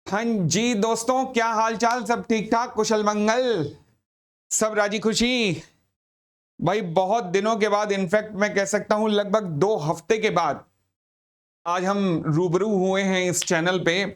हाँ जी दोस्तों, क्या हाल चाल? सब ठीक ठाक, कुशल मंगल, सब राजी खुशी। भाई बहुत दिनों के बाद, इनफैक्ट मैं कह सकता हूं लगभग 2 हफ्ते के बाद आज हम रूबरू हुए हैं इस चैनल पे,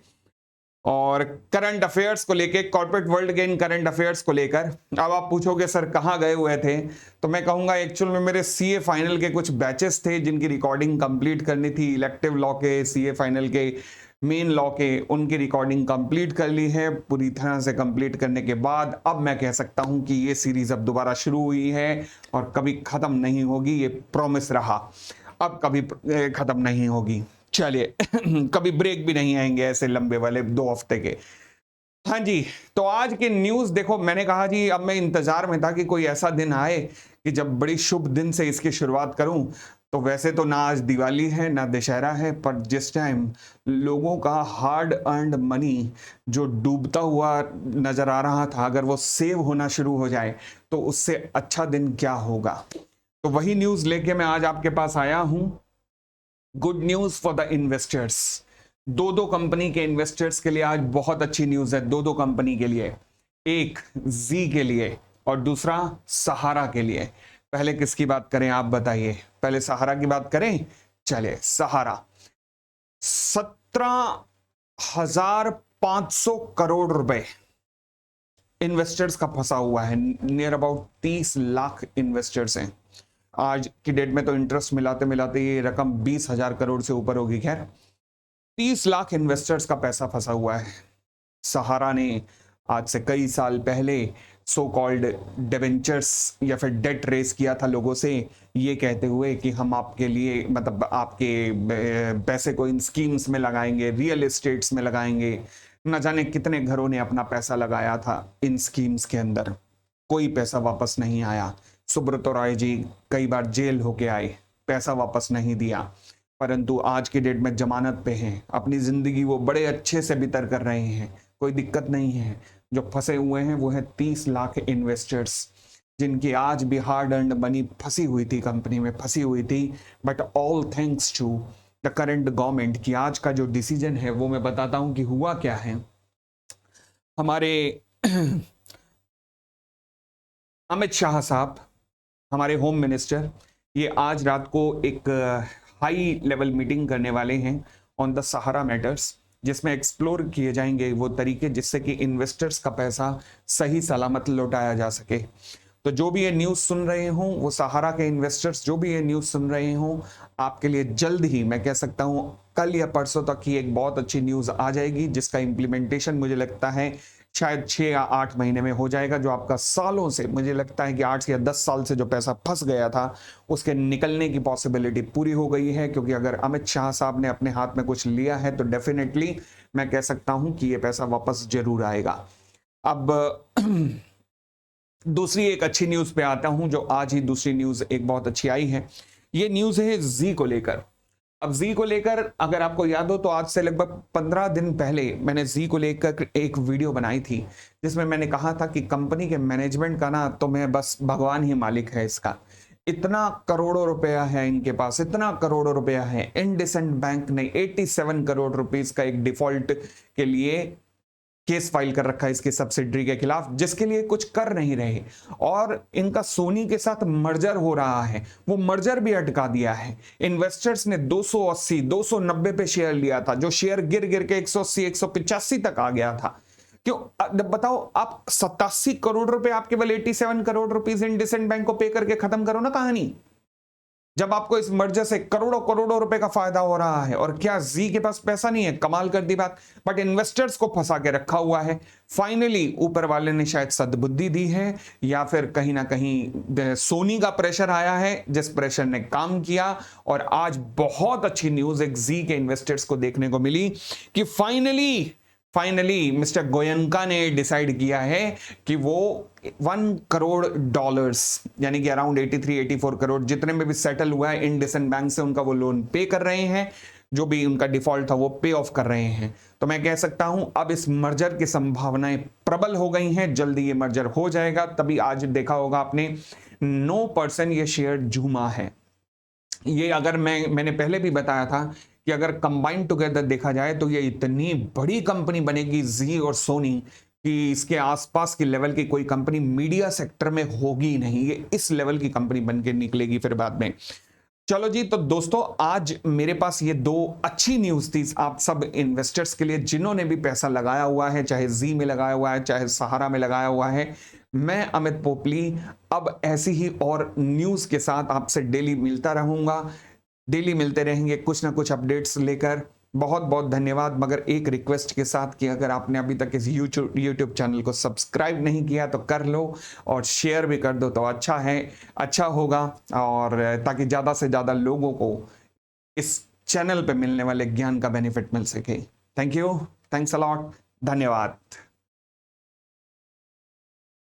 और करंट अफेयर्स को लेके, कॉर्पोरेट वर्ल्ड के इन करंट अफेयर्स को लेकर। अब आप पूछोगे सर कहाँ गए हुए थे, तो मैं कहूंगा एक्चुअल में मेरे सीए फाइनल के कुछ बैचेस थे जिनकी रिकॉर्डिंग कंप्लीट करनी थी। इलेक्टिव लॉ के, सीए फाइनल के, मेन लॉ के, उनकी रिकॉर्डिंग कंप्लीट कर ली है। पूरी तरह से कंप्लीट करने के बाद अब मैं कह सकता हूं कि ये सीरीज अब दोबारा शुरू हुई है और कभी खत्म नहीं होगी, ये प्रॉमिस रहा। अब कभी खत्म नहीं होगी। चलिए कभी ब्रेक भी नहीं आएंगे ऐसे लंबे वाले 2 हफ्ते के। हाँ जी, तो आज के न्यूज देखो, मैंने कहा जी अब मैं इंतजार में था कि कोई ऐसा दिन आए कि जब बड़ी शुभ दिन से इसकी शुरुआत करूं। तो वैसे तो ना आज दिवाली है ना दशहरा है, पर जिस टाइम लोगों का हार्ड अर्न्ड मनी जो डूबता हुआ नजर आ रहा था, अगर वो सेव होना शुरू हो जाए तो उससे अच्छा दिन क्या होगा। तो वही न्यूज लेके मैं आज आपके पास आया हूं। Good news for the investors. दो दो कंपनी के इन्वेस्टर्स के लिए आज बहुत अच्छी न्यूज है। दो दो कंपनी के लिए, एक जी के लिए और दूसरा सहारा के लिए। पहले किसकी बात करें आप बताइए? पहले सहारा की बात करें। चलिए, सहारा 17,500 करोड़ रुपए इन्वेस्टर्स का फंसा हुआ है। नियर अबाउट 30 लाख इन्वेस्टर्स हैं। आज की डेट में तो इंटरेस्ट मिलाते मिलाते ये रकम 20,000 करोड़ से ऊपर होगी। खैर, 30 लाख इन्वेस्टर्स का पैसा फंसा हुआ है। सहारा ने आज से कई साल पहले सो कॉल्ड डिबेंचर्स या फिर डेट रेस किया था लोगों से, ये कहते हुए कि हम आपके लिए, मतलब आपके पैसे को इन स्कीम्स में लगाएंगे, रियल एस्टेट्स में लगाएंगे। न जाने कितने घरों ने अपना पैसा लगाया था इन स्कीम्स के अंदर, कोई पैसा वापस नहीं आया। सुब्रतो राय जी कई बार जेल होके आए, पैसा वापस नहीं दिया, परंतु आज की डेट में जमानत पे हैं, अपनी जिंदगी वो बड़े अच्छे से बितर कर रहे हैं, कोई दिक्कत नहीं है। जो फंसे हुए हैं वो है 30 लाख इन्वेस्टर्स, जिनकी आज भी हार्ड अर्न्ड मनी फंसी हुई थी, कंपनी में फंसी हुई थी। But all thanks to the current government की आज का जो डिसीजन है वो मैं बताता हूं कि हुआ क्या है। हमारे अमित शाह साहब, हमारे होम मिनिस्टर, ये आज रात को एक हाई लेवल मीटिंग करने वाले हैं ऑन द सहारा मैटर्स, जिसमें एक्सप्लोर किए जाएंगे वो तरीके जिससे कि इन्वेस्टर्स का पैसा सही सलामत लौटाया जा सके। तो जो भी ये न्यूज़ सुन रहे हो, वो सहारा के इन्वेस्टर्स जो भी ये न्यूज़ सुन रहे हो, आपके लिए जल्द ही, मैं कह सकता हूं कल या परसों तक ही, एक बहुत अच्छी न्यूज़ आ जाएगी जिसका इंप्लीमेंटेशन मुझे लगता है शायद 6 या 8 महीने में हो जाएगा। जो आपका सालों से, मुझे लगता है कि 8 या 10 साल से जो पैसा फंस गया था, उसके निकलने की पॉसिबिलिटी पूरी हो गई है। क्योंकि अगर अमित शाह साहब ने अपने हाथ में कुछ लिया है तो डेफिनेटली मैं कह सकता हूं कि ये पैसा वापस जरूर आएगा। अब दूसरी एक अच्छी न्यूज पे आता हूं, जो आज ही दूसरी न्यूज एक बहुत अच्छी आई है। ये न्यूज है जी को लेकर। अब जी को लेकर अगर आपको याद हो तो आज से लगभग 15 दिन पहले मैंने जी को लेकर एक वीडियो बनाई थी, जिसमें मैंने कहा था कि कंपनी के मैनेजमेंट का ना, तो मैं बस भगवान ही मालिक है इसका। इतना करोड़ों रुपया है इनके पास, इतना करोड़ों रुपया है। इंडसेंड बैंक ने 87 करोड़ रुपीस का एक डिफॉल्ट के लिए केस फाइल कर रखा है इसके सब्सिडरी के खिलाफ, जिसके लिए कुछ कर नहीं रहे। और इनका सोनी के साथ मर्जर हो रहा है, वो मर्जर भी अटका दिया है। इन्वेस्टर्स ने 280 290 पे शेयर लिया था, जो शेयर गिर गिर के 180 185 तक आ गया था। क्यों? बताओ आप, 87 करोड़ रुपए आप केवल 87 करोड़ रुपीस इंडसेंड बैंक को पे करके खत्म करो ना कहानी, जब आपको इस मर्जर से करोड़ों करोड़ों रुपए का फायदा हो रहा है। और क्या जी के पास पैसा नहीं है? कमाल कर दी बात। बट इन्वेस्टर्स को फंसा के रखा हुआ है। फाइनली ऊपर वाले ने शायद सद्बुद्धि दी है, या फिर कहीं ना कहीं सोनी का प्रेशर आया है, जिस प्रेशर ने काम किया। और आज बहुत अच्छी न्यूज एक जी के इन्वेस्टर्स को देखने को मिली कि फाइनली मिस्टर गोयनका ने डिसाइड किया है कि वो $1 करोड़, यानी कि अराउंड 83-84 करोड़, जितने में भी सेटल हुआ है इंडसेंड बैंक से, उनका वो लोन पे कर रहे हैं। जो भी उनका डिफॉल्ट था वो पे ऑफ कर रहे हैं। तो मैं कह सकता हूं अब इस मर्जर की संभावनाएं प्रबल हो गई हैं, जल्दी ये मर्जर हो जाएगा। तभी आज देखा होगा आपने 9% ये शेयर झूमा है। ये अगर मैंने पहले भी बताया था कि अगर कंबाइंड टुगेदर देखा जाए तो ये इतनी बड़ी कंपनी बनेगी जी और सोनी कि इसके आसपास की लेवल की कोई कंपनी मीडिया सेक्टर में होगी नहीं। ये इस लेवल की कंपनी बन के निकलेगी फिर बाद में। चलो जी, तो दोस्तों आज मेरे पास ये दो अच्छी न्यूज थी आप सब इन्वेस्टर्स के लिए जिन्होंने भी पैसा लगाया हुआ है, चाहे जी में लगाया हुआ है, चाहे सहारा में लगाया हुआ है। मैं अमित पोपली अब ऐसी ही और न्यूज के साथ आपसे डेली मिलता रहूंगा, डेली मिलते रहेंगे कुछ ना कुछ अपडेट्स लेकर। बहुत बहुत धन्यवाद, मगर एक रिक्वेस्ट के साथ कि अगर आपने अभी तक इस यूट्यूब चैनल को सब्सक्राइब नहीं किया तो कर लो और शेयर भी कर दो तो अच्छा होगा, और ताकि ज़्यादा से ज़्यादा लोगों को इस चैनल पे मिलने वाले ज्ञान का बेनिफिट मिल सके। Thank you, thanks a lot, धन्यवाद।